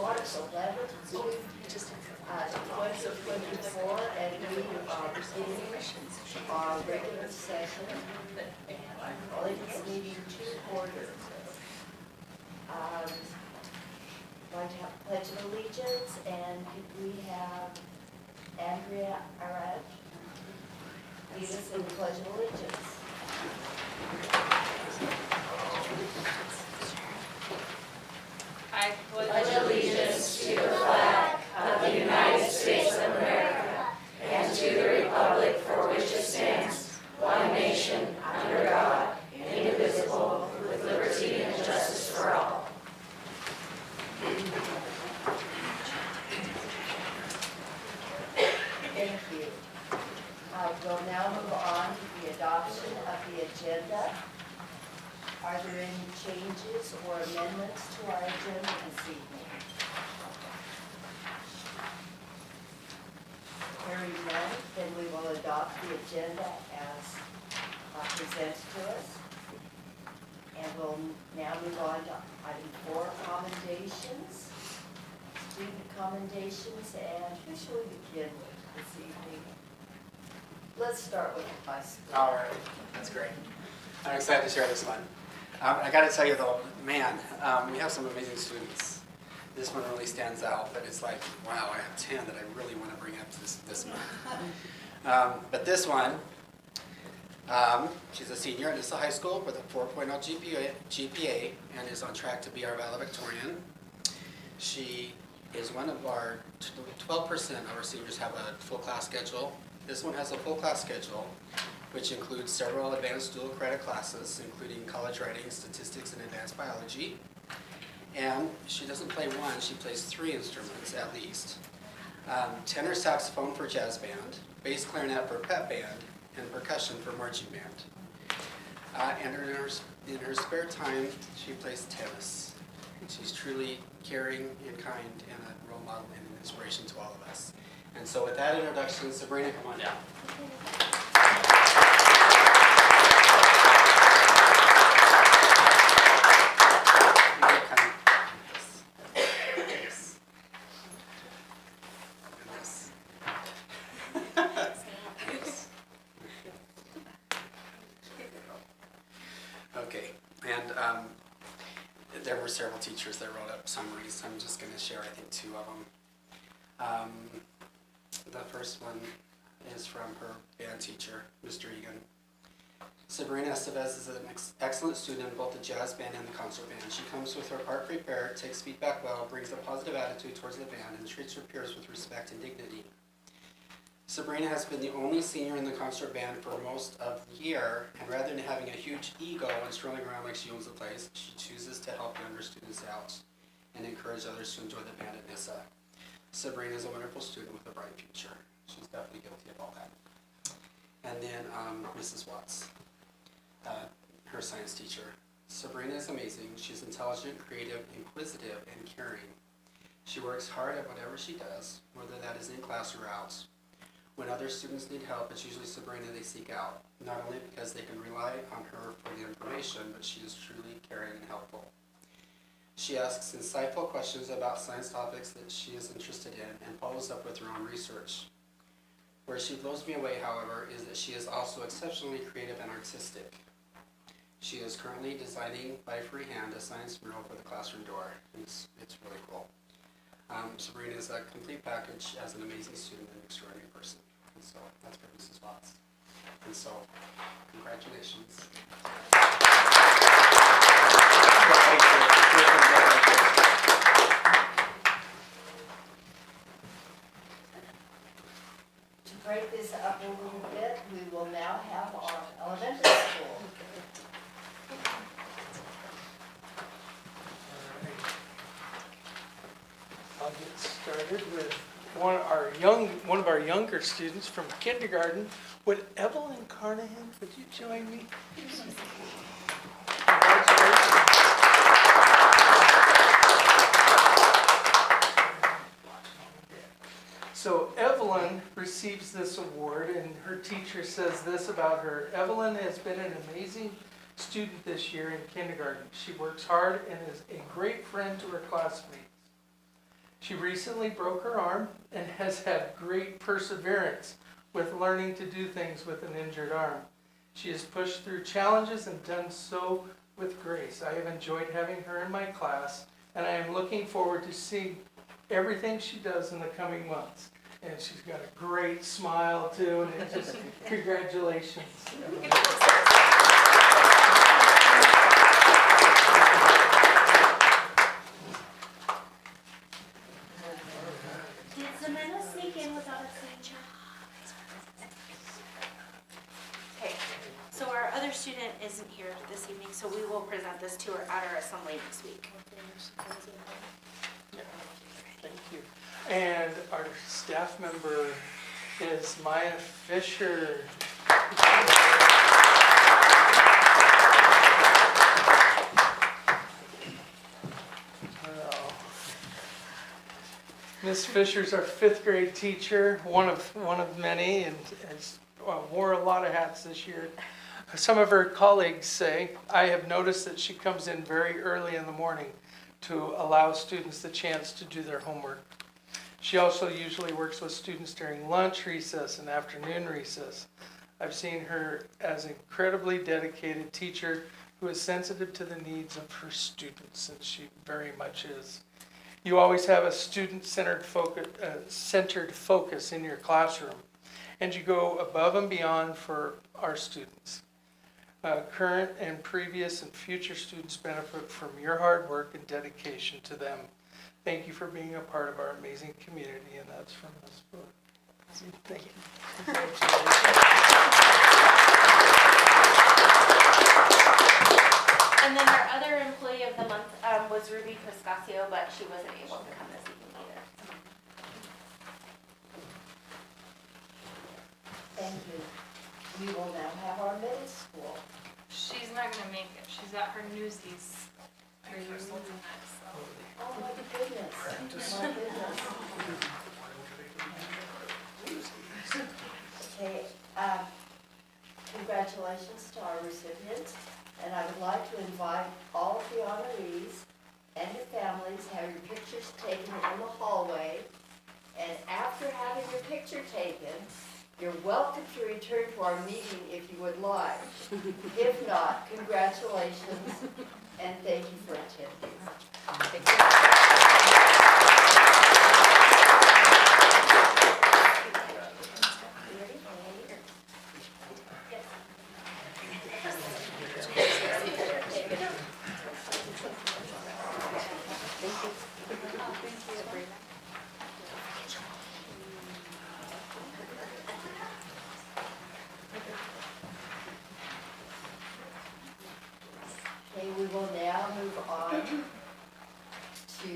March 11th, 2024, and we are beginning our regular session. Only this meeting to order. Going to have a pledge of allegiance, and we have Andrea Arad lead us in the pledge of allegiance. I pledge allegiance to the flag of the United States of America and to the republic for which it stands, one nation, under God, indivisible, with liberty and justice for all. Thank you. We'll now move on to the adoption of the agenda. Are there any changes or amendments to our agenda this evening? Hearing none, then we will adopt the agenda as presented to us. And we'll now move on to item 4, commendations, student commendations, and who shall we begin with this evening? Let's start with the high school. All right, that's great. I'm excited to share this one. I got to tell you though, man, we have some amazing students. This one really stands out, but it's like, wow, I have 10 that I really want to bring up to this month. But this one, she's a senior at Nissa High School with a 4.0 GPA and is on track to be our valedictorian. She is one of our 12% of our seniors have a full class schedule. This one has a full class schedule, which includes several advanced dual credit classes, including college writing, statistics, and advanced biology. And she doesn't play one, she plays 3 instruments at least. Tenor saxophone for jazz band, bass clarinet for pep band, and percussion for marching band. And in her spare time, she plays tennis. She's truly caring and kind and a role model and an inspiration to all of us. And so with that introduction, Sabrina, come on down. Okay, and there were several teachers that wrote up summaries. I'm just going to share, I think, 2 of them. The first one is from her band teacher, Mr. Egan. Sabrina Estevez is an excellent student in both the jazz band and the concert band. She comes with her part prepared, takes feedback well, brings a positive attitude towards the band, and treats her peers with respect and dignity. Sabrina has been the only senior in the concert band for most of the year, and rather than having a huge ego and strolling around like she owns the place, she chooses to help younger students out and encourage others to enjoy the band at Nissa. Sabrina is a wonderful student with a bright future. She's definitely guilty of all that. And then Mrs. Watts, her science teacher. Sabrina is amazing. She's intelligent, creative, inquisitive, and caring. She works hard at whatever she does, whether that is in class or out. When other students need help, it's usually Sabrina they seek out, not only because they can rely on her for the information, but she is truly caring and helpful. She asks insightful questions about science topics that she is interested in and follows up with her own research. Where she blows me away, however, is that she is also exceptionally creative and artistic. She is currently designing by freehand a science mural for the classroom door. It's really cool. Sabrina is a complete package as an amazing student and extraordinary person. And so that's for Mrs. Watts. And so, congratulations. To break this up a little bit, we will now have our elementary school. I'll get started with one of our younger students from kindergarten. Would Evelyn Carnahan, would you join me? Congratulations. So Evelyn receives this award, and her teacher says this about her. Evelyn has been an amazing student this year in kindergarten. She works hard and is a great friend to her classmates. She recently broke her arm and has had great perseverance with learning to do things with an injured arm. She has pushed through challenges and done so with grace. I have enjoyed having her in my class, and I am looking forward to seeing everything she does in the coming months. And she's got a great smile too, and it's just congratulations. Did Samantha sneak in without a signature? Okay, so our other student isn't here this evening, so we will present this to her at our assembly next week. Thank you. And our staff member is Maya Fisher. Miss Fisher's our 5th grade teacher, one of many, and has wore a lot of hats this year. Some of her colleagues say, I have noticed that she comes in very early in the morning to allow students the chance to do their homework. She also usually works with students during lunch recess and afternoon recess. I've seen her as an incredibly dedicated teacher who is sensitive to the needs of her students, and she very much is. You always have a student-centered focus in your classroom, and you go above and beyond for our students. Current and previous and future students benefit from your hard work and dedication to them. Thank you for being a part of our amazing community, and that's from this book. Thank you. And then our other employee of the month was Ruby Piscasio, but she wasn't able to come this evening either. Thank you. We will now have our middle school. She's not gonna make it. She's at her Newsies rehearsal tonight, so. Oh my goodness, my goodness. Okay, congratulations to our recipients, and I would like to invite all of the honorees and your families, have your pictures taken in the hallway, and after having your picture taken, you're welcome to return to our meeting if you would like. If not, congratulations, and thank you for attending. Okay, we will now move on to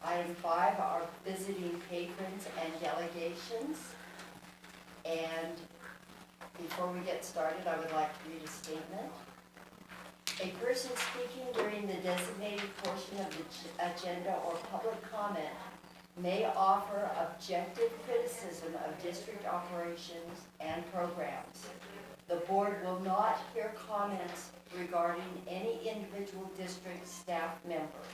item 5, our visiting patrons and delegations. And before we get started, I would like to read a statement. A person speaking during the designated portion of the agenda or public comment may offer objective criticism of district operations and programs. The board will not hear comments regarding any individual district staff member.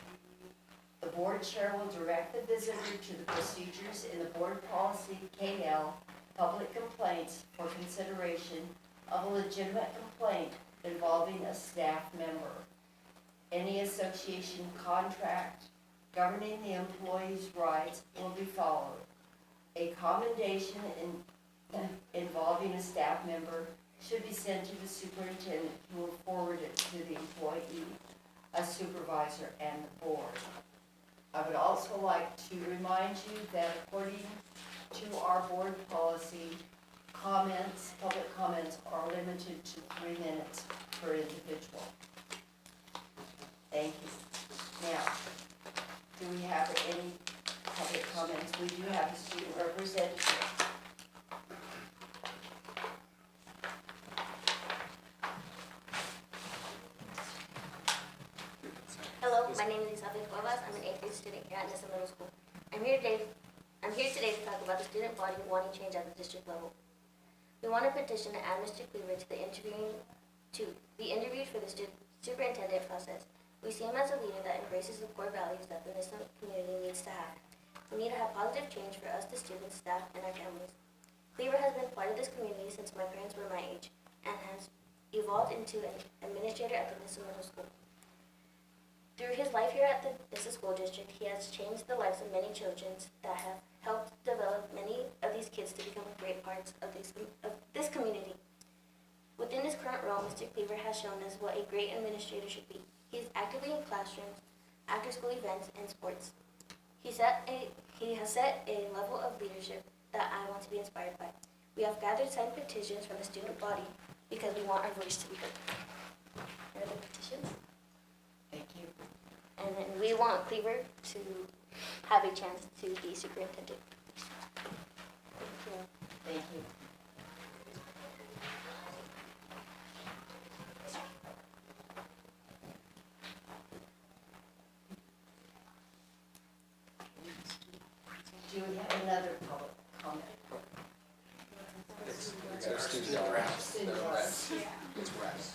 The board chair will direct the visitor to the procedures in the board policy KL public complaints for consideration of a legitimate complaint involving a staff member. Any association contract governing the employee's rights will be followed. A commendation involving a staff member should be sent to the superintendent, who will forward it to the employee, a supervisor, and the board. I would also like to remind you that according to our board policy, public comments are limited to 3 minutes per individual. Thank you. Now, do we have any public comments? We do have a student representative. Hello, my name is Isabel Cuevas. I'm an 8th grade student here at Nessa Middle School. I'm here today to talk about the student body wanting change at the district level. We want to petition to add Mr. Cleaver to be interviewed for the superintendent process We see him as a leader that embraces the core values that the NISA community needs to have. We need to have positive change for us, the students, staff, and our families. Cleaver has been part of this community since my parents were my age and has evolved into an administrator at the NISA Middle School. Through his life here at the NISA School District, he has changed the lives of many children that have helped develop many of these kids to become great parts of this community. Within his current role, Mr. Cleaver has shown us what a great administrator should be. He is actively in classrooms, after-school events, and sports. He has set a level of leadership that I want to be inspired by. We have gathered signed petitions from the student body because we want our voice to be heard. Here are the petitions. Thank you. And then we want Cleaver to have a chance to be superintendent. Thank you. Thank you. Do we have another public comment? It's student reps. Student They're reps. reps. It's reps.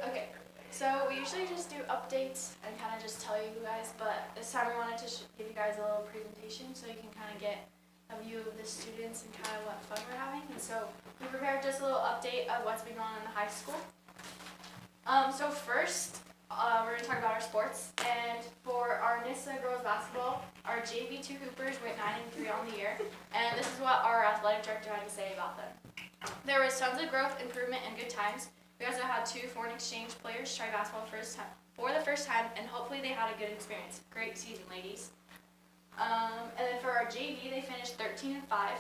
Okay, so we usually just do updates and kind of just tell you guys, but this time we wanted to give you guys a little presentation so you can kind of get a view of the students and kind of what fun we're having. And so we prepared just a little update of what's been going on in the high school. So first, we're going to talk about our sports. And for our NISA girls basketball, our JV2 Hoopers went 9-3 on the year. And this is what our athletic director had to say about them. There was tons of growth, improvement, and good times. We also had 2 foreign exchange players try basketball for the first time, and hopefully they had a good experience. Great season, ladies. And then for our JV, they finished 13-5,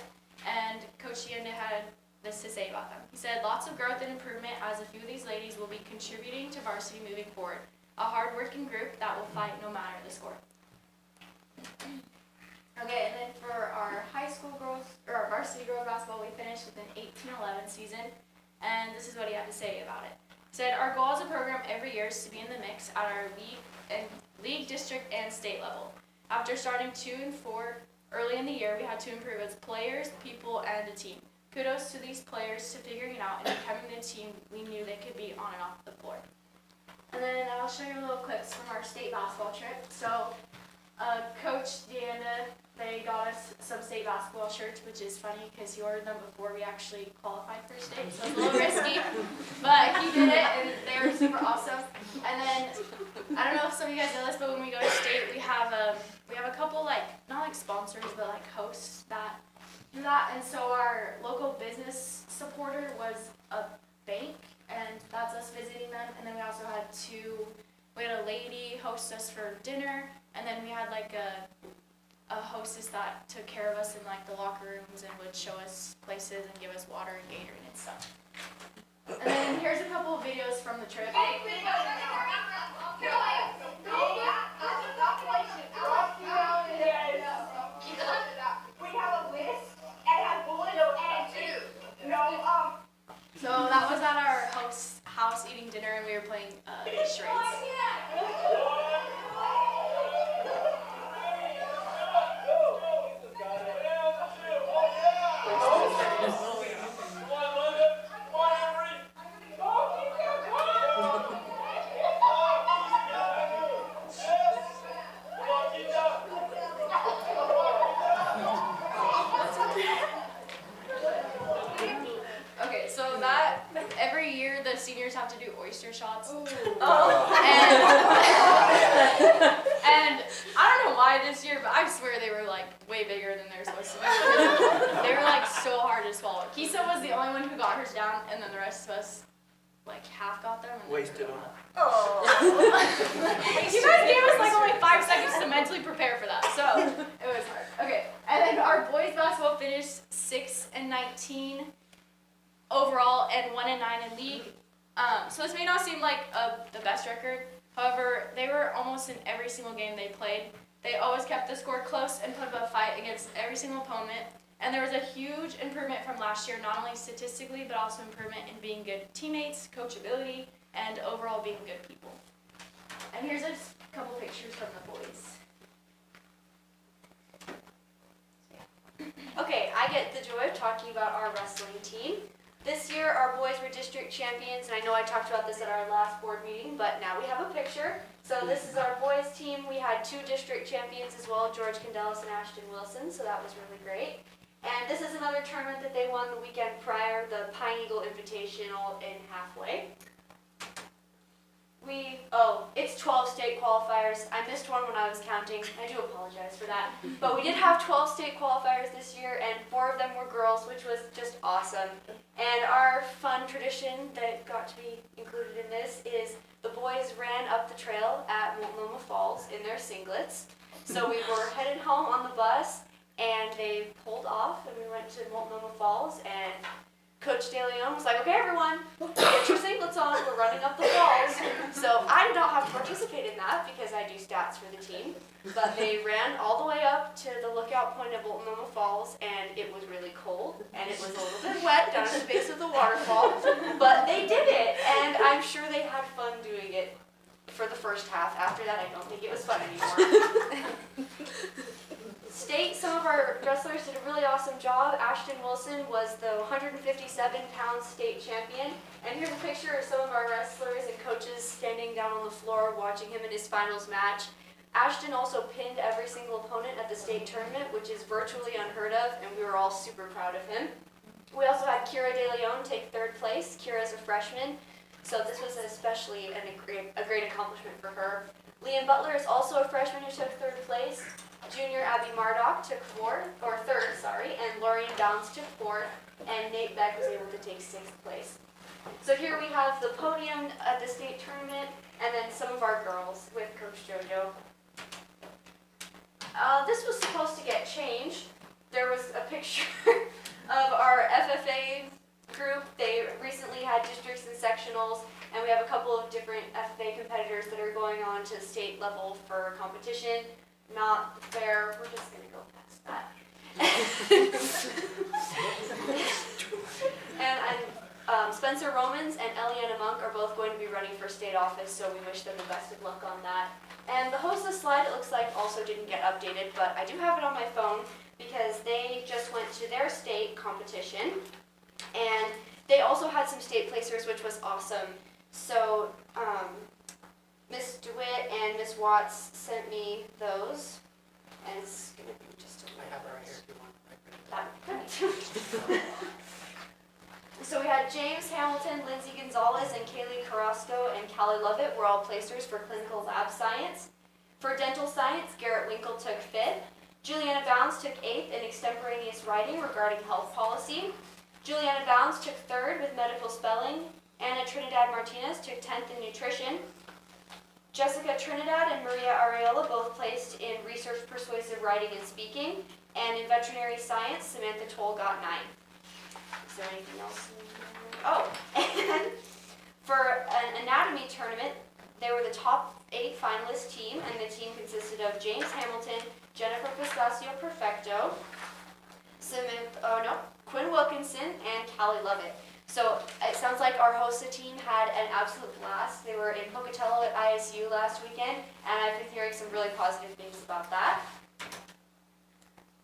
and Coach Yenda had this to say about them. He said, lots of growth and improvement as a few of these ladies will be contributing to varsity moving forward. A hard-working group that will fight no matter the score. Okay, and then for our high school girls, or our varsity girls basketball, we finished with an 18-11 season, and this is what he had to say about it. He said, our goal as a program every year is to be in the mix at our league, district, and state level. After starting 2-4 early in the year, we had to improve as players, people, and a team. Kudos to these players to figuring it out and becoming the team we knew they could be on and off the floor. And then I'll show you little clips from our state basketball trip. So, Coach Deanna, they got us some state basketball shirts, which is funny because he ordered them before we actually qualified for state, so it's a little risky, but he did it, and they were super awesome. And then, I don't know if some of you guys know this, but when we go to state, we have a couple, not like sponsors, but like hosts that do that. And so our local business supporter was a bank, and that's us visiting them. And then we also had we had a lady host us for dinner, and then we had like a hostess that took care of us in like the locker rooms and would show us places and give us water and Gatorade and stuff. And then here's a couple of videos from the trip. So that was at our host's house eating dinner, and we were playing charades. Okay, so that every year the seniors have to do oyster shots. And I don't know why this year, but I swear they were like way bigger than they're supposed to be. They were like so hard to swallow. Kisa was the only one who got hers down, and then the rest of us like half got them. And Wasted them. You guys gave us like only 5 seconds to mentally prepare for that, so it was hard. Okay, and then our boys basketball finished 6-19 overall and 1-9 in league. So this may not seem like the best record. However, they were almost in every single game they played. They always kept the score close and put up a fight against every single opponent. And there was a huge improvement from last year, not only statistically, but also improvement in being good teammates, coachability, and overall being good people. And here's a couple pictures from the boys. Okay, I get get the joy of talking about our wrestling team. This year, our boys were district champions, and I know I talked about this at our last board meeting, but now we have a picture. So this is our boys team. We had 2 district champions as well, George Candelas and Ashton Wilson, so that was really great. And this is another tournament that they won the weekend prior, the Pine Eagle Invitational in Halfway. It's 12 state qualifiers. I missed one when I was counting. I do apologize for that. But we did have 12 state qualifiers this year, and 4 of them were girls, which was just awesome. And our fun tradition that got to be included in this is the boys ran up the trail at Multnomah Falls in their singlets. So we were headed home on the bus, and they pulled off, and we went to Multnomah Falls, and Coach De Leon was like, okay, everyone, get your singlets on, we're running up the falls. So I did not have to participate in that because I do stats for the team. But they ran all the way up to the lookout point of Multnomah Falls, and it was really cold, and it was a little bit wet down at the base of the waterfall. But they did it, and I'm sure they had fun doing it for the first half. After that, I don't think it was fun anymore. State, some of our wrestlers did a really awesome job. Ashton Wilson was the 157-pound state champion. And here's a picture of some of our wrestlers and coaches standing down on the floor watching him in his finals match. Ashton also pinned every single opponent at the state tournament, which is virtually unheard of, and we were all super proud of him. We also had Kira De Leon take 3rd place. Kira's a freshman, so this was especially a great accomplishment for her. Leanne Butler is also a freshman who took 3rd place. Junior Abby Mardok took 3rd, and Lorian Downs took 4th, and Nate Beck was able to take 6th place. So here we have the podium at the state tournament, and then some of our girls with Coach JoJo. This was supposed to get changed. There was a picture of our FFA group. They recently had districts and sectionals, and we have a couple of different FFA competitors that are going on to state level for competition. Not fair. We're just going to go past that. and Spencer Romans and Eliana Monk are both going to be running for state office, so we wish them the best of luck on that. And the hostess slide, it looks like, also didn't get updated, but I do have it on my phone because they just went to their state competition, and they also had some state placers, which was awesome. So, Miss DeWitt and Miss Watts sent me those, and it's going to be just a little I have it right here if you want. that would be great. So we had James Hamilton, Lindsay Gonzalez, and Kaylee Carrasco and Callie Lovett were all placers for clinical lab science. For dental science, Garrett Winkle took 5th. Juliana Bounds took 8th in extemporaneous writing regarding health policy. Juliana Bounds took 3rd with medical spelling. Anna Trinidad Martinez took 10th in nutrition. Jessica Trinidad and Maria Areola both placed in research persuasive writing and speaking. And in veterinary science, Samantha Toll got 9th. Is there anything else? Oh, and for an anatomy tournament, they were the top 8 finalist team, and the team consisted of James Hamilton, Jennifer Pistasio Perfecto, Quinn Wilkinson, and Callie Lovett. So it sounds like our HOSA team had an absolute blast. They were in Pocatello at ISU last weekend, and I've been hearing some really positive things about that.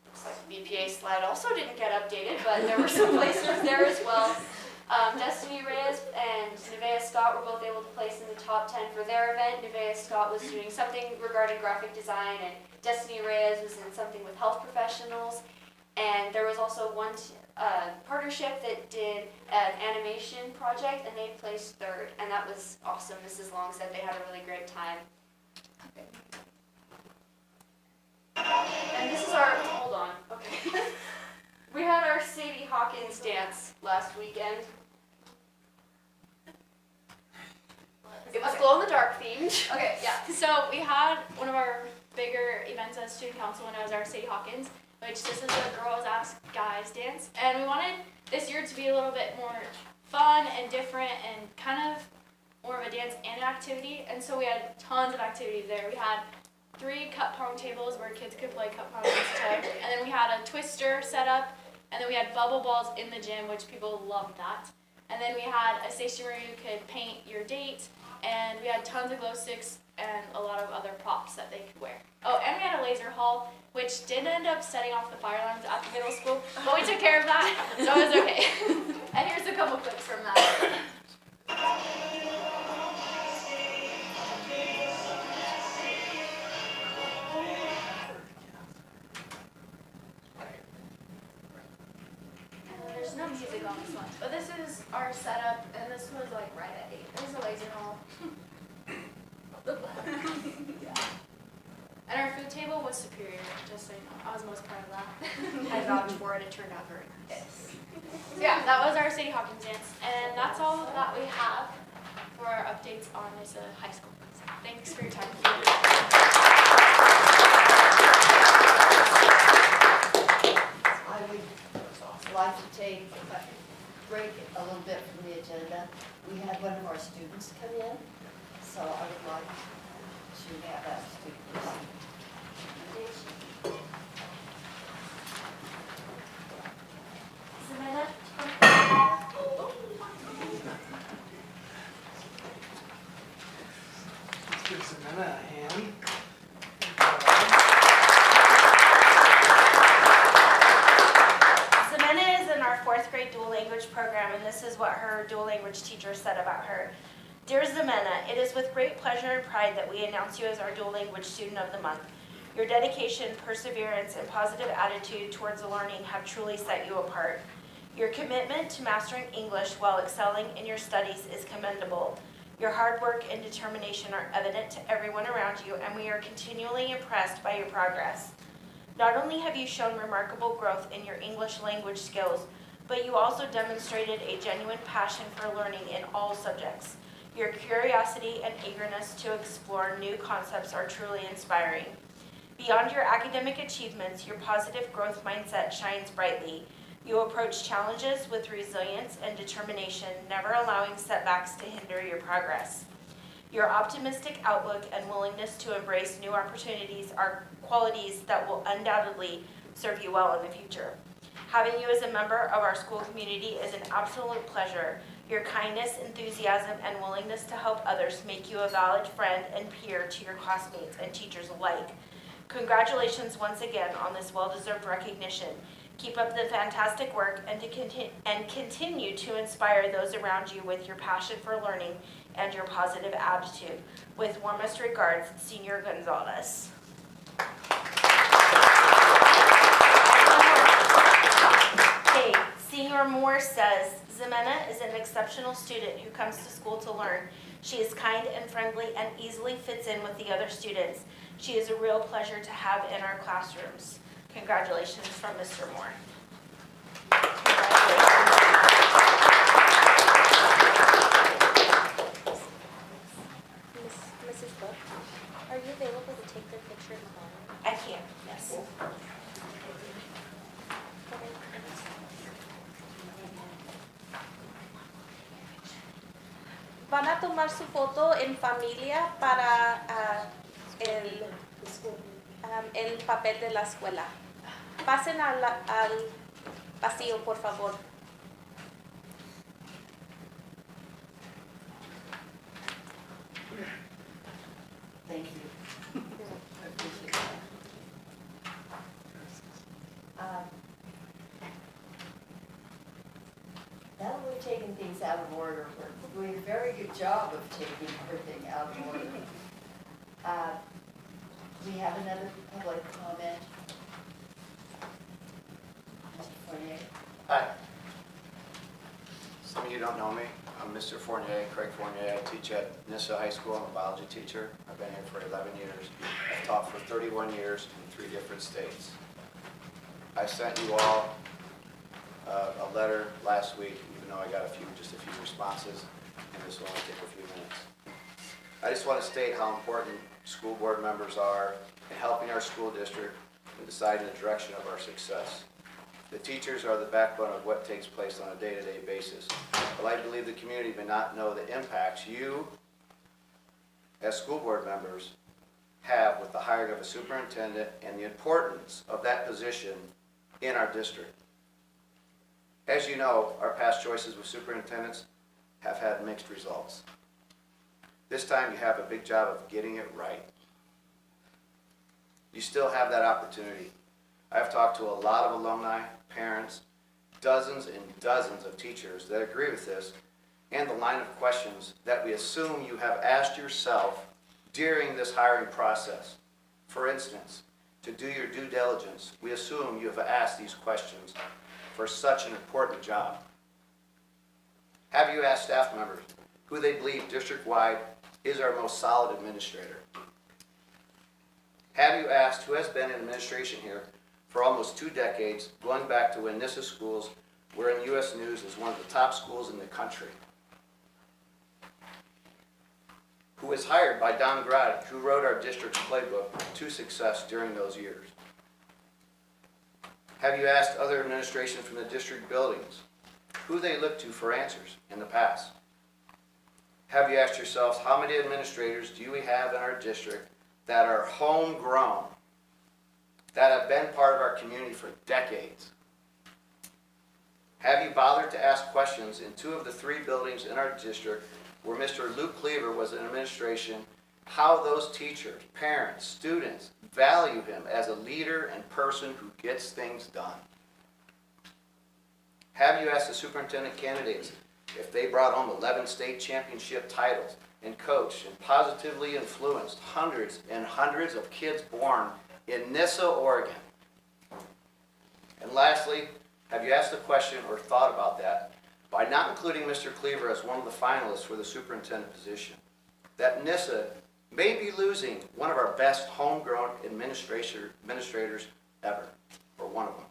Looks like the BPA slide also didn't get updated, but there were some placers there as well. Destiny Reyes and Nevaeh Scott were both able to place in the top 10 for their event. Nevaeh Scott was doing something regarding graphic design, and Destiny Reyes was in something with health professionals. And there was also one partnership that did an animation project, and they placed 3rd, and that was awesome. Mrs. Long said they had a really great time. And this is our, hold on, okay. We had our Sadie Hawkins dance last weekend. It was glow-in-the-dark themed. Okay, yeah. So we had one of our bigger events as student council when I was our Sadie Hawkins, which this is the Girls Ask Guys dance. And we wanted this year to be a little bit more fun and different and kind of more of a dance and an activity. And so we had tons of activities there. We had 3 cup pong tables where kids could play cup pong against each other. And then we had a twister set up. And then we had bubble balls in the gym, which people loved that. And then we had a station where you could paint your date. And we had tons of glow sticks and a lot of other props that they could wear. Oh, and we had a laser haul, which did end up setting off the fire alarms at the middle school, but we took care of that, so it was okay. And here's a couple clips from that. There's no music on this one, but this is our setup, and this was like right at 8. There's a laser haul. Yeah. And our food table was superior, just so you know. I was most proud of that. I vouch for it, it turned out very nice. Yes. Yeah, that was our City Hawkins dance, and that's all that we have for our updates on Mesa High School. So thanks for your time. I would like to take a break a little bit from the agenda. We had one of our students come in, so I would like to have that student presentation. Let's give Ximena a hand. Ximena is in our 4th grade dual language program, and this is what her dual language teacher said about her. Dear Ximena, it is with great pleasure and pride that we announce you as our dual language student of the month. Your dedication, perseverance, and positive attitude towards learning have truly set you apart. Your commitment to mastering English while excelling in your studies is commendable. Your hard work and determination are evident to everyone around you, and we are continually impressed by your progress. Not only have you shown remarkable growth in your English language skills, but you also demonstrated a genuine passion for learning in all subjects. Your curiosity and eagerness to explore new concepts are truly inspiring. Beyond your academic achievements, your positive growth mindset shines brightly. You approach challenges with resilience and determination, never allowing setbacks to hinder your progress. Your optimistic outlook and willingness to embrace new opportunities are qualities that will undoubtedly serve you well in the future. Having you as a member of our school community is an absolute pleasure. Your kindness, enthusiasm, and willingness to help others make you a valid friend and peer to your classmates and teachers alike. Congratulations once again on this well-deserved recognition. Keep up the fantastic work and continue to inspire those around you with your passion for learning and your positive attitude. With warmest regards, Senior Gonzalez. Okay, Senior Moore says, Ximena is an exceptional student who comes to school to learn. She is kind and friendly and easily fits in with the other students. She is a real pleasure to have in our classrooms. Congratulations from Mr. Moore. Mrs. Book, are you available to take their picture in the bottom? I can, yes. Van a tomar su foto en familia para el papel de la escuela. Pasen al pasillo, por favor. Thank you. I appreciate that. Now that we've taken things out of order, we're doing a very good job of taking everything out of order. We have another public comment. Mr. Fournier. Hi. Some of you don't know me. I'm Mr. Fournier, Craig Fournier. I teach at Nissa High School. I'm a biology teacher. I've been here for 11 years. I've taught for 31 years in 3 different states. I sent you all a letter last week, even though I got just a few responses, and this will only take a few minutes. I just want to state how important school board members are in helping our school district and deciding the direction of our success. The teachers are the backbone of what takes place on a day-to-day basis. But I believe the community may not know the impacts you, as school board members, have with the hiring of a superintendent and the importance of that position in our district. As you know, our past choices with superintendents have had mixed results. This time you have a big job of getting it right. You still have that opportunity. I've talked to a lot of alumni, parents, dozens and dozens of teachers that agree with this and the line of questions that we assume you have asked yourself during this hiring process. For instance, to do your due diligence, we assume you have asked these questions for such an important job. Have you asked staff members who they believe district-wide is our most solid administrator? Have you asked who has been in administration here for almost 2 decades, going back to when NISA schools were in U.S. News as one of the top schools in the country? Who was hired by Don Grad, who wrote our district's playbook to success during those years? Have you asked other administration from the district buildings who they looked to for answers in the past? Have you asked yourselves, how many administrators do we have in our district that are homegrown, that have been part of our community for decades? Have you bothered to ask questions in 2 of the 3 buildings in our district where Mr. Luke Cleaver was in administration, how those teachers, parents, students value him as a leader and person who gets things done? Have you asked the superintendent candidates if they brought home 11 state championship titles and coached and positively influenced hundreds and hundreds of kids born in Nyssa, Oregon? And lastly, have you asked the question or thought about that by not including Mr. Cleaver as one of the finalists for the superintendent position, that Nyssa may be losing one of our best homegrown administrators ever, or one of them?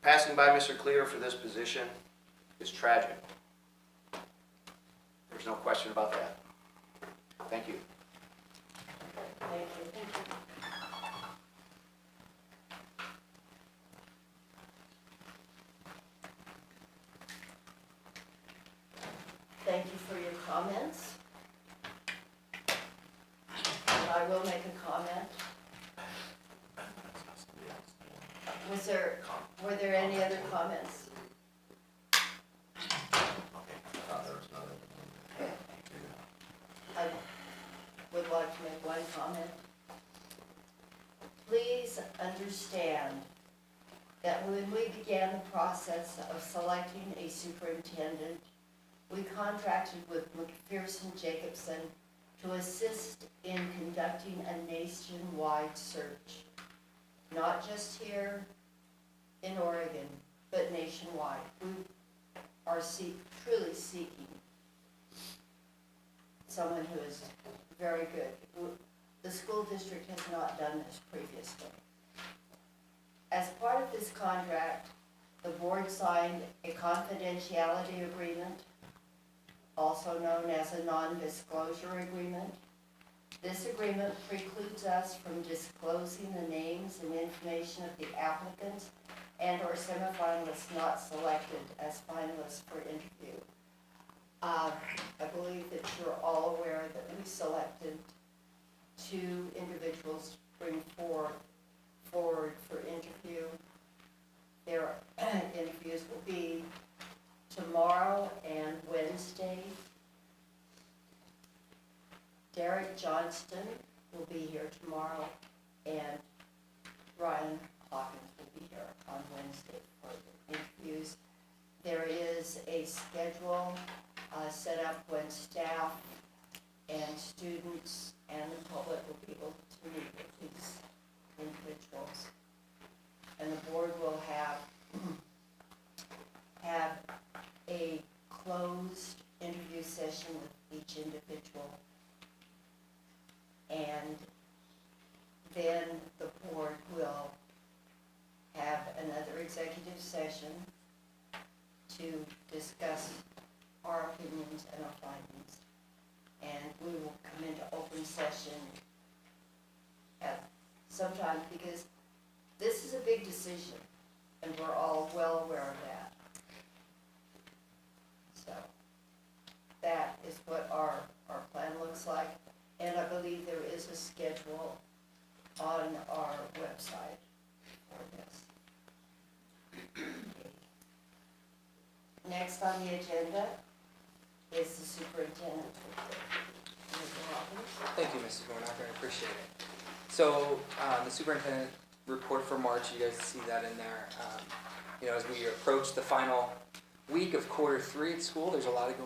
Passing by Mr. Cleaver for this position is tragic. There's no question about that. Thank you. Thank you. Thank you for your comments. And I will make a comment. Were there any other comments? I would like to make one comment. Please understand that when we began the process of selecting a superintendent, we contracted with McPherson Jacobson to assist in conducting a nationwide search, not just here in Oregon, but nationwide. We are truly seeking someone who is very good. The school district has not done this previously. As part of this contract, the board signed a confidentiality agreement, also known as a non-disclosure agreement. This agreement precludes us from disclosing the names and information of the applicants and or semifinalists not selected as finalists for interview. I believe that you're all aware that we selected 2 individuals to bring forward for interview. Their interviews will be tomorrow and Wednesday. Derek Johnston will be here tomorrow, and Ryan Hawkins will be here on Wednesday for the interviews. There is a schedule set up when staff and students and the public will be able to meet with these individuals. And the board will have a closed interview session with each individual. And then the board will have another executive session to discuss our opinions and our findings. And we will come into open session at sometime, because this is a big decision and we're all well aware of that. So that is what our plan looks like. And I believe there is a schedule on our website for this. Next on the agenda is the superintendent's report. Mr. Hawkins? Thank you, Mrs. Warnock, I appreciate it. So, the superintendent report for March, you guys see that in there. You know, as we approach the final week of quarter 3 at school, there's a lot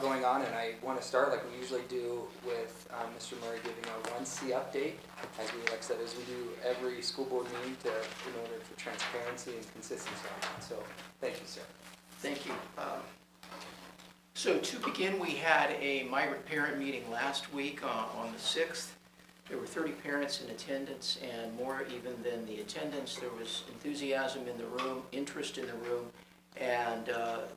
going on, and I want to start like we usually do with Mr. Murray giving a 1C update, like I said, as we do every school board meeting in order for transparency and consistency on that. So, thank you, sir. Thank you. So to begin, we had a migrant parent meeting last week on the 6th. There were 30 parents in attendance, and more even than the attendance, there was enthusiasm in the room, interest in the room, and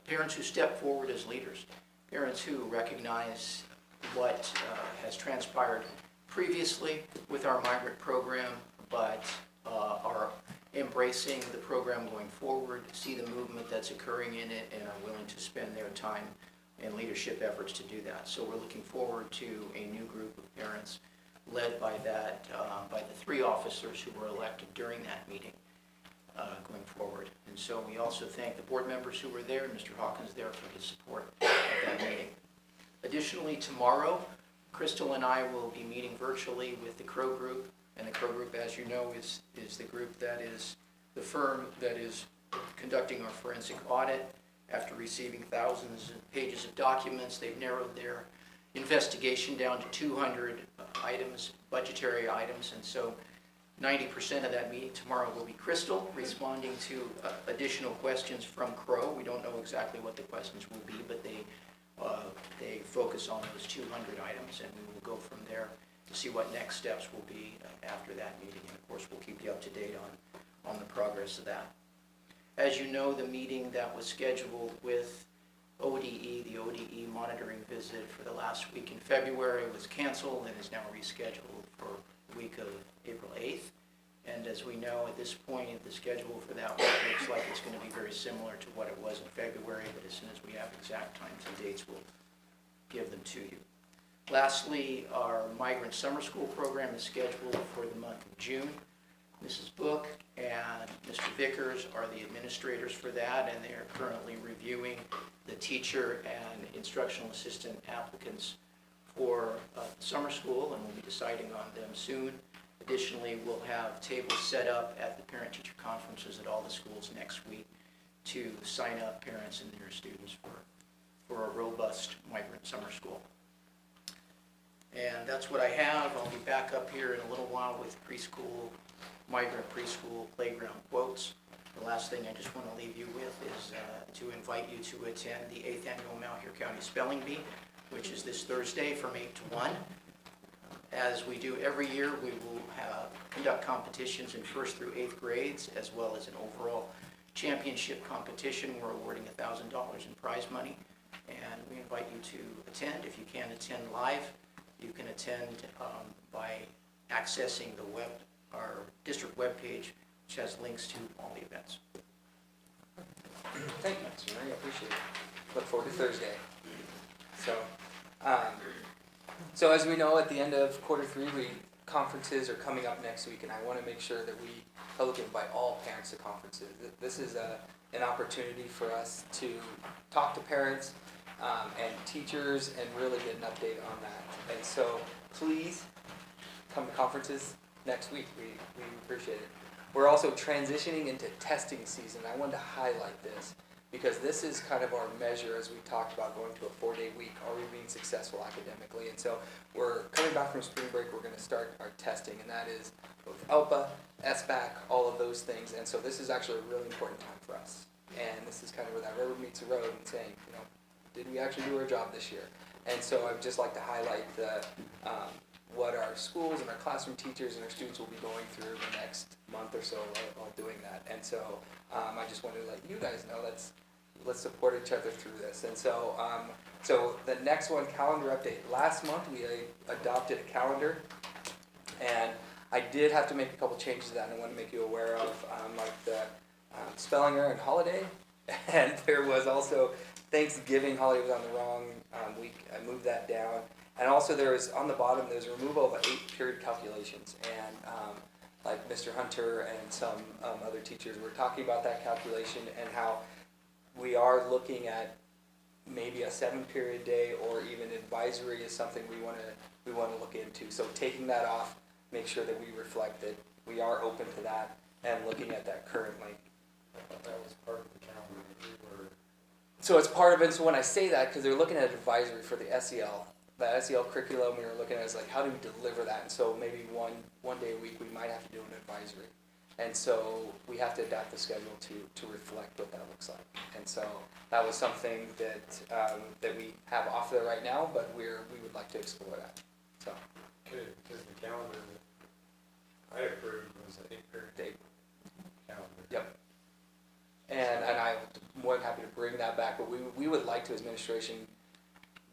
parents who stepped forward as leaders, parents who recognize what has transpired previously with our migrant program, but are embracing the program going forward, see the movement that's occurring in it, and are willing to spend their time and leadership efforts to do that. So we're looking forward to a new group of parents led by by the 3 officers who were elected during that meeting going forward. And so we also thank the board members who were there, and Mr. Hawkins there for his support of that meeting. Additionally, tomorrow, Crystal and I will be meeting virtually with the Crow Group, and the Crow Group, as you know, is the group that is the firm that is conducting our forensic audit. After receiving thousands of pages of documents, they've narrowed their investigation down to 200 items, budgetary items, and so 90% of that meeting tomorrow will be Crystal responding to additional questions from Crow. We don't know exactly what the questions will be, but they focus on those 200 items, and we will go from there to see what next steps will be after that meeting. And of course, we'll keep you up to date on the progress of that. As you know, the meeting that was scheduled with ODE, the ODE monitoring visit for the last week in February, was canceled and is now rescheduled for the week of April 8th. And as we know, at this point, the schedule for that week looks like it's going to be very similar to what it was in February, but as soon as we have exact times and dates, we'll give them to you. Lastly, our migrant summer school program is scheduled for the month of June. Mrs. Book and Mr. Vickers are the administrators for that, and they are currently reviewing the teacher and instructional assistant applicants for summer school, and we'll be deciding on them soon. Additionally, we'll have tables set up at the parent-teacher conferences at all the schools next week to sign up parents and their students for a robust migrant summer school. And that's what I have. I'll be back up here in a little while with migrant preschool playground quotes. The last thing I just want to leave you with is to invite you to attend the 8th annual Malheur County Spelling Bee, which is this Thursday from 8 to 1. As we do every year, we will conduct competitions in 1st through 8th grades, as well as an overall championship competition. We're awarding $1,000 in prize money, and we invite you to attend. If you can't attend live, you can attend by accessing our district webpage, which has links to all the events. Thank you, Mr. Murray, I appreciate it. Look forward to Thursday. So as we know, at the end of quarter 3, conferences are coming up next week, and I want to make sure that we publicly invite all parents to conferences. This is an opportunity for us to talk to parents and teachers and really get an update on that. And so please come to conferences next week. We appreciate it. We're also transitioning into testing season. I wanted to highlight this because this is kind of our measure as we talked about going to a 4-day week. Are we being successful academically? And so we're coming back from spring break. We're going to start our testing, and that is both ELPA, SBAC, all of those things. And so this is actually a really important time for us. And this is kind of where that rubber meets the road and saying, you know, did we actually do our job this year? And so I'd just like to highlight what our schools and our classroom teachers and our students will be going through the next month or so while doing that. And so I just wanted to let you guys know let's support each other through this. And so so the next one, calendar update. Last month we adopted a calendar, and I did have to make a couple changes to that, and I want to make you aware of like the spelling error and holiday, and there was also Thanksgiving holiday was on the wrong week. I moved that down. And also there was, on the bottom, there's a removal of 8-period calculations. And like Mr. Hunter and some other teachers were talking about that calculation and how we are looking at maybe a 7-period day, or even advisory is something we want to look into. So taking that off, make sure that we reflect that we are open to that and looking at that currently. I thought that was part of the calendar. So it's part of it. So when I say that, because they're looking at advisory for the SEL curriculum, we were looking at is like, how do we deliver that? And so maybe one day a week we might have to do an advisory. And so we have to adapt the schedule to reflect what that looks like. And so that was something that that we have off there right now, but we would like to explore that. So. Good, because the calendar I approved was an 8-period calendar. Yep. And I'm more than happy to bring that back, but we would like to, as administration,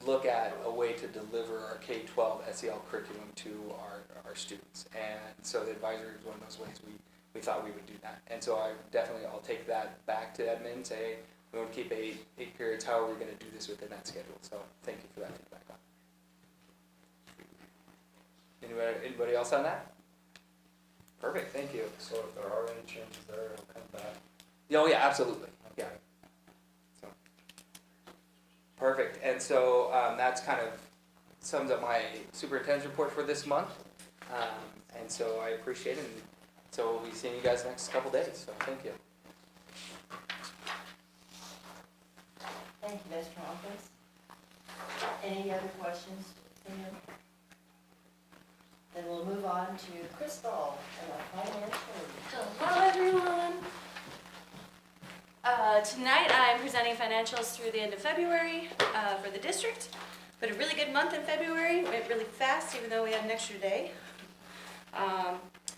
look at a way to deliver our K-12 SEL curriculum to our students. And so the advisory is one of those ways we thought we would do that. And so I'll take that back to admin and say, hey, we want to keep 8 periods, how are we going to do this within that schedule? So thank you for that feedback. Anybody else on that? Perfect, thank you. So if there are any changes there, it'll come back. Oh yeah, absolutely, yeah. So, perfect, and so that's kind of sums up my superintendent's report for this month. And so I appreciate it, and so we'll be seeing you guys next couple days, so thank you. Thank you, Mr. Hawkins. Any other questions for you? Then we'll move on to Crystal and our financial. Hello, everyone. Tonight I'm presenting financials through the end of February for the district. But a really good month in February, went really fast even though we had an extra day.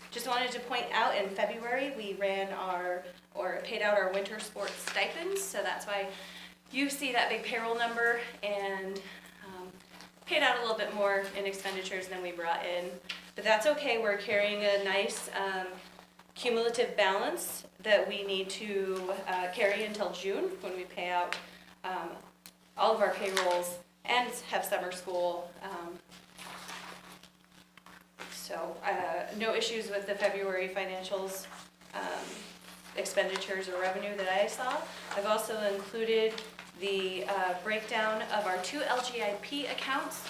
Just wanted to point out in February we ran paid out our winter sports stipends, so that's why you see that big payroll number, and paid out a little bit more in expenditures than we brought in. But that's okay, we're carrying a nice cumulative balance that we need to carry until June when we pay out all of our payrolls and have summer school. So no issues with the February financials, expenditures or revenue that I saw. I've also included the breakdown of our 2 LGIP accounts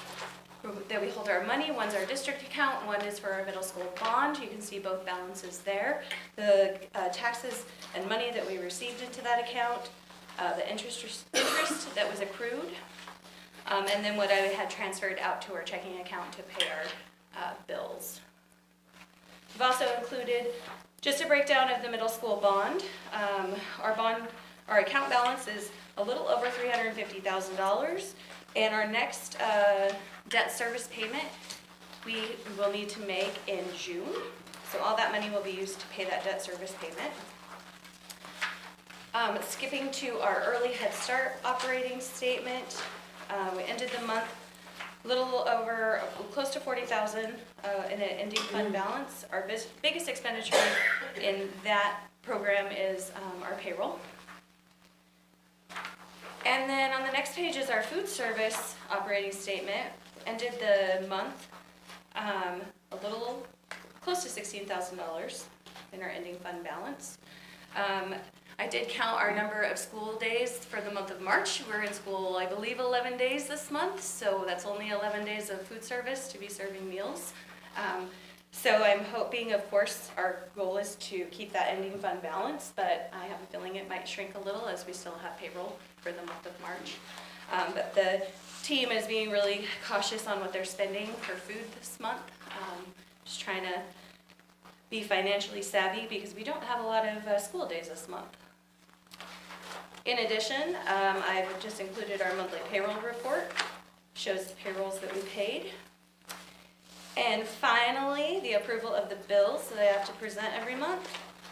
that we hold our money. One's our district account, one is for our middle school bond. You can see both balances there. The taxes and money that we received into that account, the interest that was accrued, and then what I had transferred out to our checking account to pay our bills. We've also included just a breakdown of the middle school bond. Our account balance is a little over $350,000, and our next debt service payment we will need to make in June. So all that money will be used to pay that debt service payment. Skipping to our early Head Start operating statement, we ended the month a little over, close to $40,000 in an ending fund balance. Our biggest expenditure in that program is our payroll. And then on the next page is our food service operating statement. Ended the month a little close to $16,000 in our ending fund balance. I did count our number of school days for the month of March. We're in school, I believe, 11 days this month, so that's only 11 days of food service to be serving meals. So I'm hoping, of course, our goal is to keep that ending fund balance, but I have a feeling it might shrink a little as we still have payroll for the month of March. But the team is being really cautious on what they're spending for food this month. Just trying to be financially savvy because we don't have a lot of school days this month. In addition, I've just included our monthly payroll report. Shows the payrolls that we paid. And finally, the approval of the bills that I have to present every month.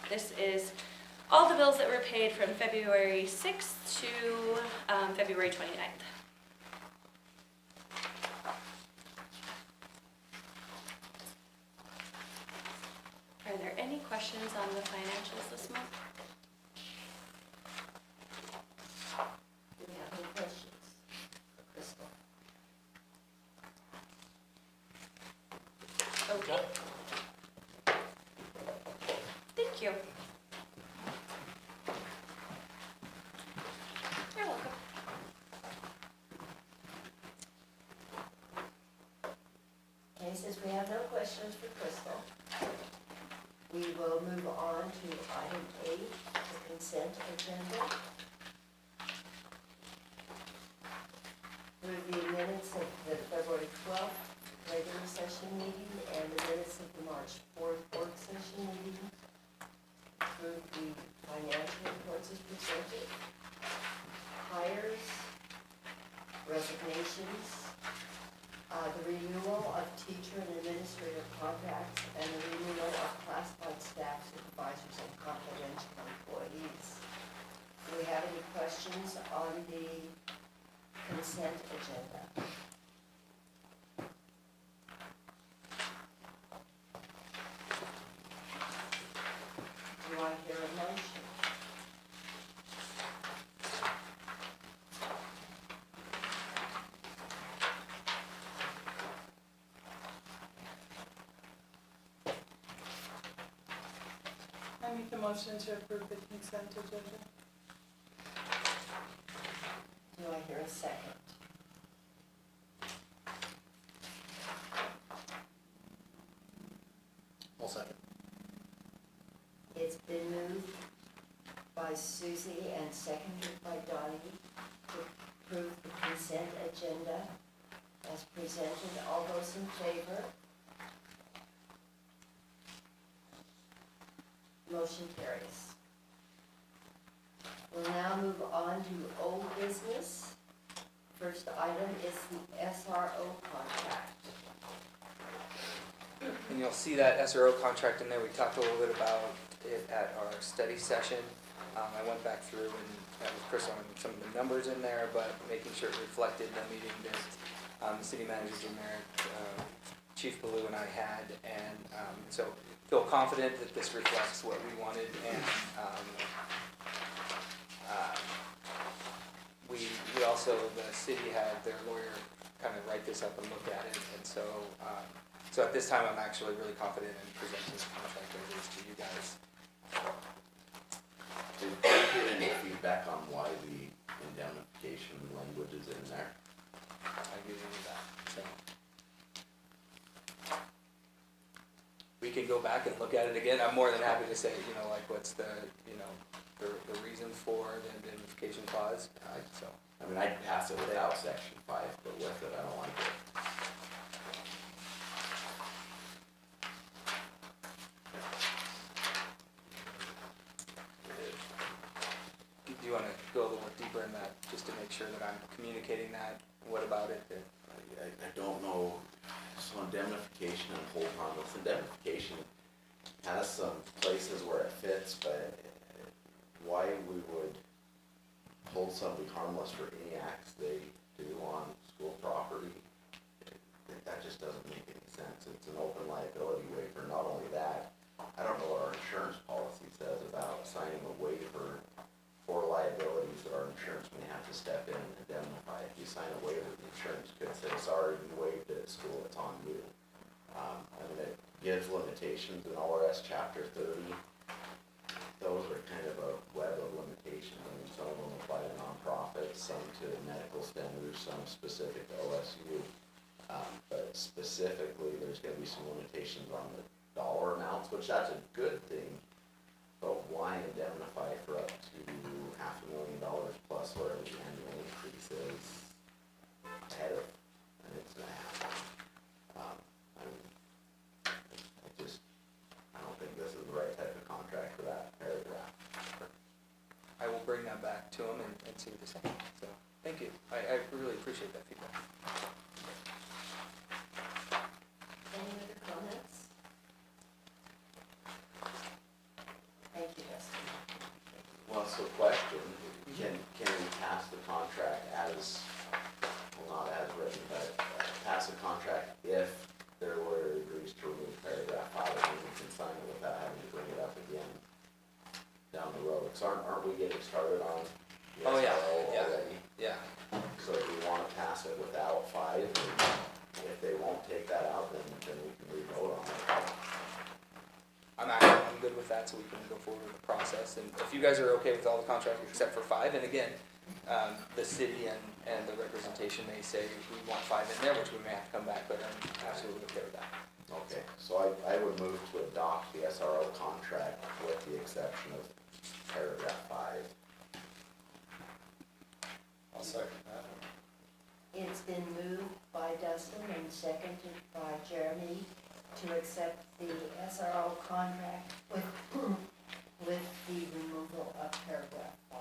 This is all the bills that were paid from February 6th to February 29th. Are there any questions on the financials this month? Do we have any questions for Crystal? Okay. Thank you. You're welcome. Okay, since we have no questions for Crystal, we will move on to item 8, the consent agenda. With the minutes of the February 12th regular session meeting and the minutes of the March 4th work session meeting. Approve the financial reports as presented. Hires, resignations, the renewal of teacher and administrator contracts, and the renewal of classified staff, supervisors, and confidential employees. Do we have any questions on the consent agenda? Do I hear a motion? I make a motion to approve the consent agenda. Do I hear a second? I'll second. It's been moved by Susie and seconded by Donnie to approve the consent agenda as presented. All those in favor? Motion carries. We'll now move on to old business. First item is the SRO contract. And you'll see that SRO contract in there. We talked a little bit about it at our study session. I went back through and met with Chris on some of the numbers in there, but making sure it reflected the meeting that the city manager, Jim Merrick, Chief Ballou, and I had. And so feel confident that this reflects what we wanted. And we also, the city had their lawyer kind of write this up and look at it. And so so at this time, I'm actually really confident in presenting the contract as is to you guys. Did you get any feedback on why the indemnification language is in there? I give you that. So we can go back and look at it again. I'm more than happy to say, you know, like what's the, you know, the reason for the indemnification clause. So I mean, I'd pass it without section 5, but with it, I don't like it. Do you want to go a little deeper in that, just to make sure that I'm communicating that? What about it? I don't know. So indemnification and hold harmless. Indemnification has some places where it fits, but why we would hold somebody harmless for any acts they do on school property, that just doesn't make any sense. It's an open liability waiver. Not only that, I don't know what our insurance policy says about signing a waiver for liabilities that our insurance may have to step in and indemnify. If you sign a waiver, the insurance could say, sorry, you waived it at school, it's on you. I mean, it gives limitations in ORS Chapter 30. Those are kind of a web of limitations. I mean, some of them apply to nonprofits, some to medical centers, some specific to OSU. But specifically, there's going to be some limitations on the dollar amounts, which that's a good thing. But why indemnify for up to $500,000 plus whatever the annual increase is ahead of, and it's going to happen. I don't think this is the right type of contract for that paragraph. I will bring that back to them and see what they say. So, thank you. I really appreciate that feedback. Any other comments? Thank you, Dustin. Well, so question, can we pass the contract as, well, not as written, but pass the contract if their lawyer agrees to remove paragraph 5, and we can sign it without having to bring it up again down the road? So aren't we getting started on the Oh, yeah. SRO Yeah. already? Yeah. So do we want to pass it without 5? And if they won't take that out, then we can re-vote on it. I'm good with that, so we can go forward with the process. And if you guys are okay with all the contracts except for 5, and again, the city and and the representation may say we want 5 in there, which we may have to come back, but I'm absolutely okay with that. Okay, so I would move to adopt the SRO contract with the exception of paragraph 5. I'll second that. It's been moved by Dustin and seconded by Jeremy to accept the SRO contract with the removal of paragraph 5.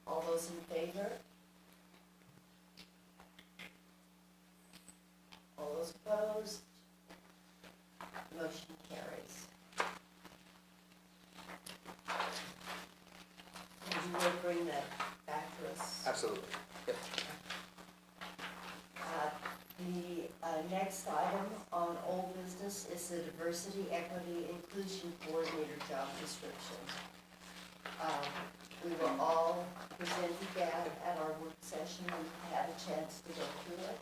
All those in favor? All those opposed? Motion carries. And you will bring that back to us? Absolutely. Yep. The next item on old business is the Diversity, Equity, Inclusion Coordinator job description. We were all presented that at our work session and had a chance to go through it.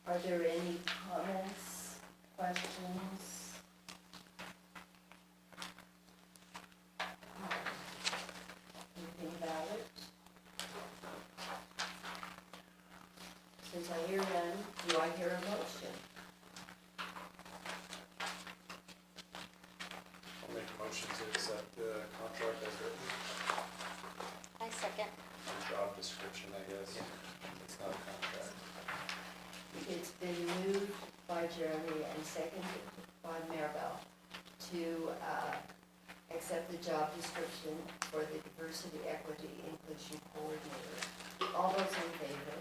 Are there any comments, questions? Anything about it? Since I hear none, do I hear a motion? I'll make a motion to accept the contract as written. I second. Job description, I guess. It's not a contract. It's been moved by Jeremy and seconded by Maribel to accept the job description for the Diversity, Equity, Inclusion Coordinator. All those in favor?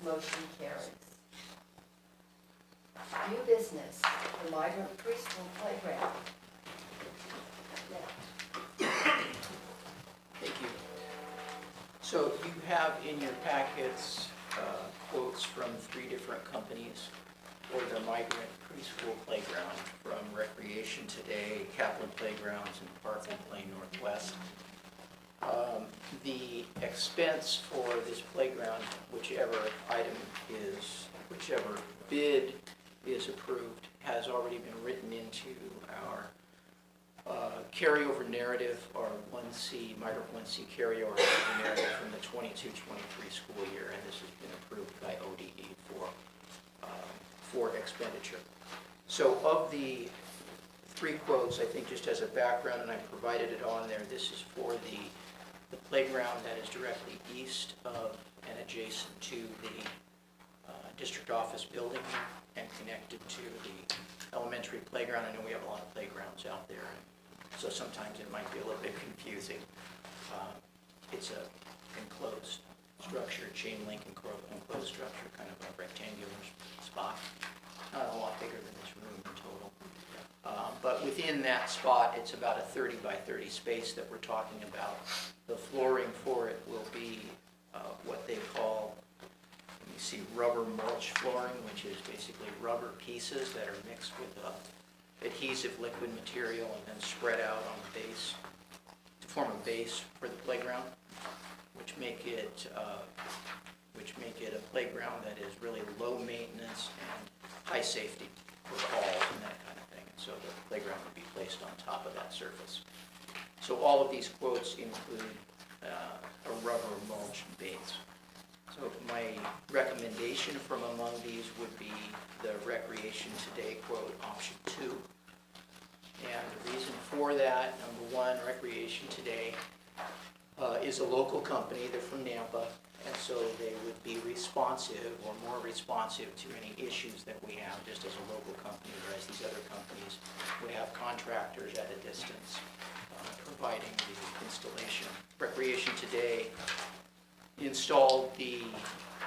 Motion carries. New business, the migrant preschool playground. Thank you. So you have in your packets quotes from 3 different companies for the migrant preschool playground, from Recreation Today, Kaplan Playgrounds, and Park and Plain Northwest. The expense for this playground, whichever bid is approved, has already been written into our carryover narrative, or 1C, migrant 1C carryover narrative from the 22-23 school year, and this has been approved by ODE for expenditure. So of the 3 quotes, I think just as a background, and I provided it on there, this is for the playground that is directly east of and adjacent to the district office building and connected to the elementary playground. I know we have a lot of playgrounds out there, so sometimes it might be a little bit confusing. It's a enclosed structure, chain link enclosed structure, kind of a rectangular spot. Not a lot bigger than this room in total. But within that spot, it's about a 30 by 30 space that we're talking about. The flooring for it will be what they call, you see, rubber mulch flooring, which is basically rubber pieces that are mixed with adhesive liquid material and then spread out on the base to form a base for the playground, which make it a playground that is really low maintenance and high safety for falls and that kind of thing. And so the playground would be placed on top of that surface. So all of these quotes include a rubber mulch base. So my recommendation from among these would be the Recreation Today quote, option 2. And the reason for that, number one, Recreation Today is a local company. They're from Nampa, and so they would be responsive or more responsive to any issues that we have just as a local company, whereas these other companies would have contractors at a distance providing the installation. Recreation Today installed the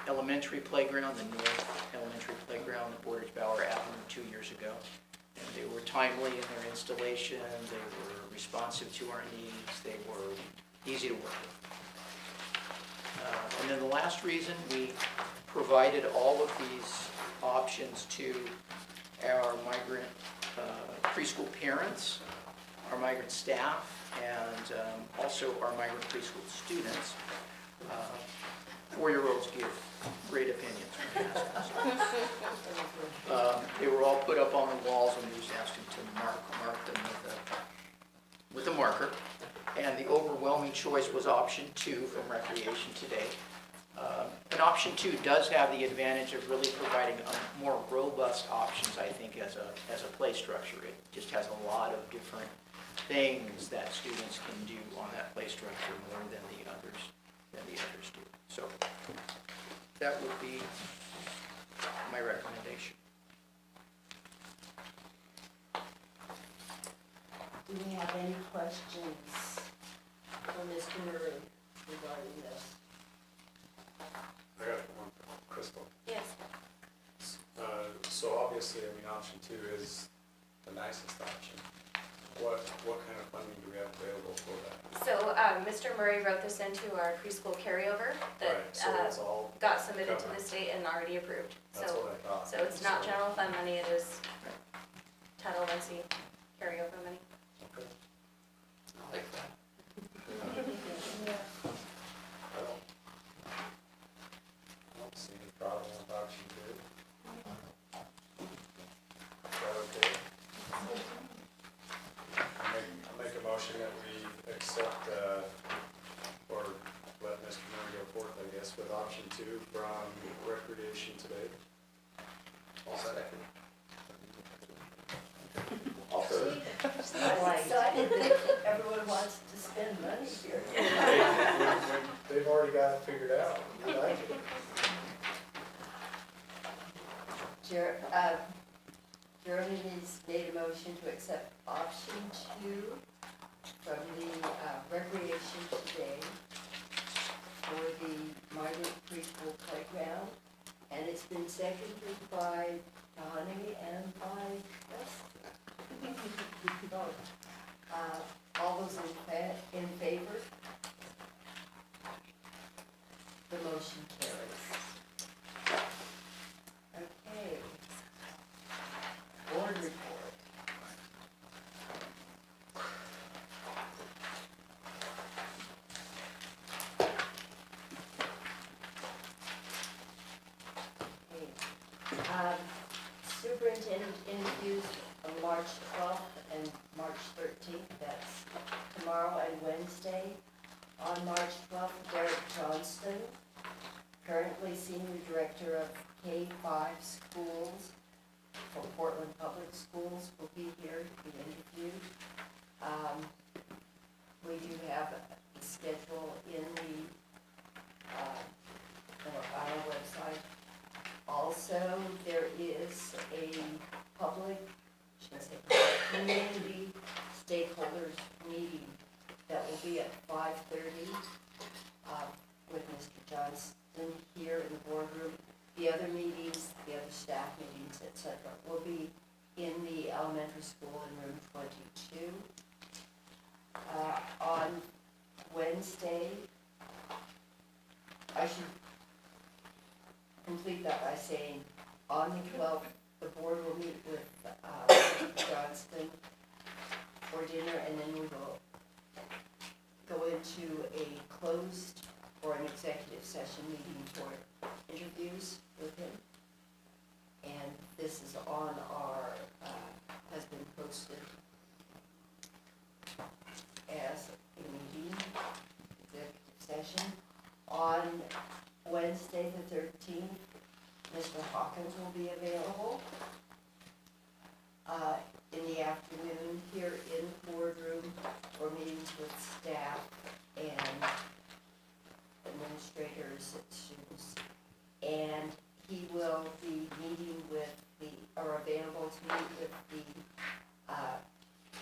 elementary playground, the North Elementary Playground at Bordage Bauer Avenue 2 years ago. And they were timely in their installation, they were responsive to our needs, they were easy to work with. And then the last reason, we provided all of these options to our migrant preschool parents, our migrant staff, and also our migrant preschool students. 4-year-olds give great opinions when you ask them. They were all put up on the walls, and we just asked them to mark them with a marker. And the overwhelming choice was option 2 from Recreation Today. And option 2 does have the advantage of really providing more robust options, I think, as a play structure. It just has a lot of different things that students can do on that play structure more than the others do. So that would be my recommendation. Do we have any questions for Mr. Murray regarding this? I got one, Crystal. Yes. So obviously, I mean, option 2 is the nicest option. What kind of funding do we have available for that? So, Mr. Murray wrote this into our preschool carryover that, Right, so it's all got submitted to covered. the state and already approved. That's So, what I thought. so it's not general fund money, it is Title I-C carryover money. Okay. I like that. I don't see any problem with option 2. Is that okay? I make a motion that we accept, or let Mr. Murray go forth, I guess, with option 2 from Recreation Today. All second. I'll third. I'm excited that everyone wants to spend money here. They've already got it figured out. We like it. Jeremy has made a motion to accept option 2 from the Recreation Today for the Margaret Preschool Playground. And it's been seconded by Donnie and by Dustin. All those in favor? The motion carries. Okay. Board report. Okay. Superintendent interviews on March 12th and March 13th, that's tomorrow and Wednesday. On March 12th, Derek Johnston, currently Senior Director of K-5 Schools for Portland Public Schools, will be here to be interviewed. We do have the schedule in our website. Also, there is a community stakeholders meeting that will be at 5:30 with Mr. Johnston here in the boardroom. The other meetings, the other staff meetings, etc., will be in the elementary school in room 22. On Wednesday, I should complete that by saying, on the 12th, the board will meet with Mr. Johnston for dinner, and then we will go into a closed or an executive session meeting for interviews with him. And this is on our, has been posted as a meeting, executive session. On Wednesday, the 13th, Mr. Hawkins will be available in the afternoon here in the boardroom for meetings with staff and administrators and students. And he will be meeting with available to meet with the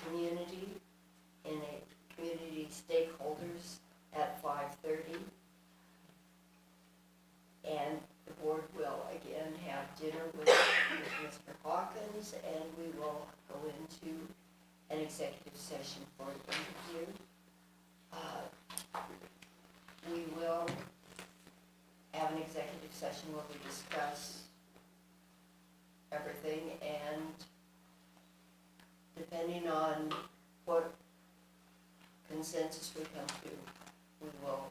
community and community stakeholders at 5:30. And the board will again have dinner with Mr. Hawkins, and we will go into an executive session for an interview. We will have an executive session where we discuss everything, and depending on what consensus we come to, we will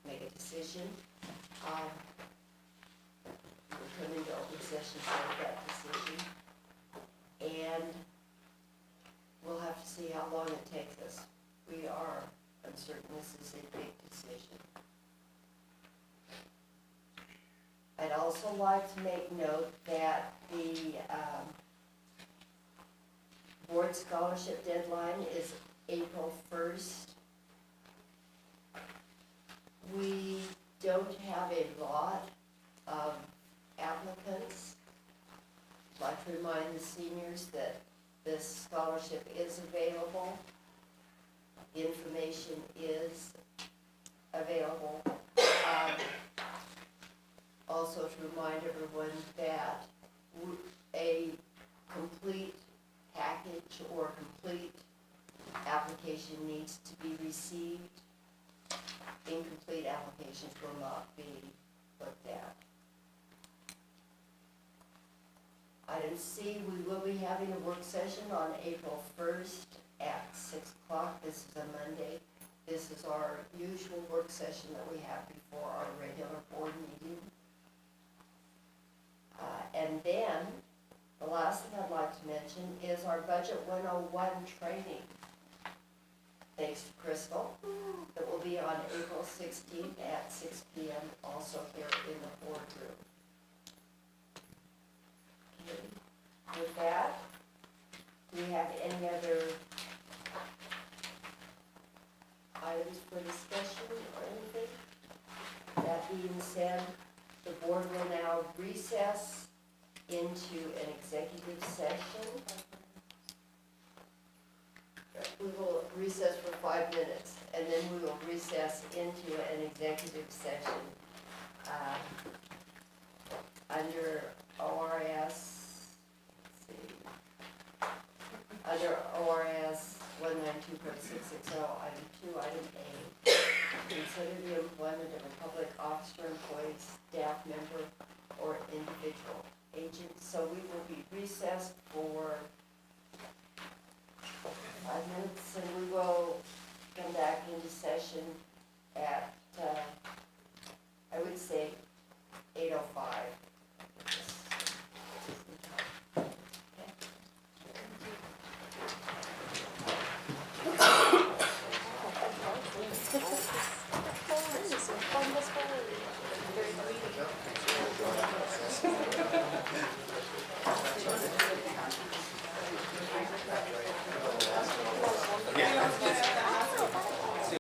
make a decision. We'll come into open session to make that decision, and we'll have to see how long it takes us. We are also like to make note that the board scholarship deadline is April 1st. We don't have a lot of applicants. I'd like to remind the seniors that this scholarship is available. The information is available. Also to remind everyone that a complete package or complete application needs to be received. Incomplete applications will not be looked at. Item C, we will be having a work session on April 1st at 6 o'clock. This is a Monday. This is our usual work session that we have before our regular board meeting. And then, the last thing I'd like to mention is our Budget 101 training. Thanks to Crystal. That will be on April 16th at 6 p.m. also here in the boardroom. Okay. With that, do we have any other items for discussion or anything? That being said, the board will now recess into an executive session. We will recess for 5 minutes, and then we will recess into an executive session under ORS, under ORS 192.660, item 2, item A. Consider the employment of a public officer, employee, staff member, or individual agent. So we will be recessed for 5 minutes, and we will come back into session at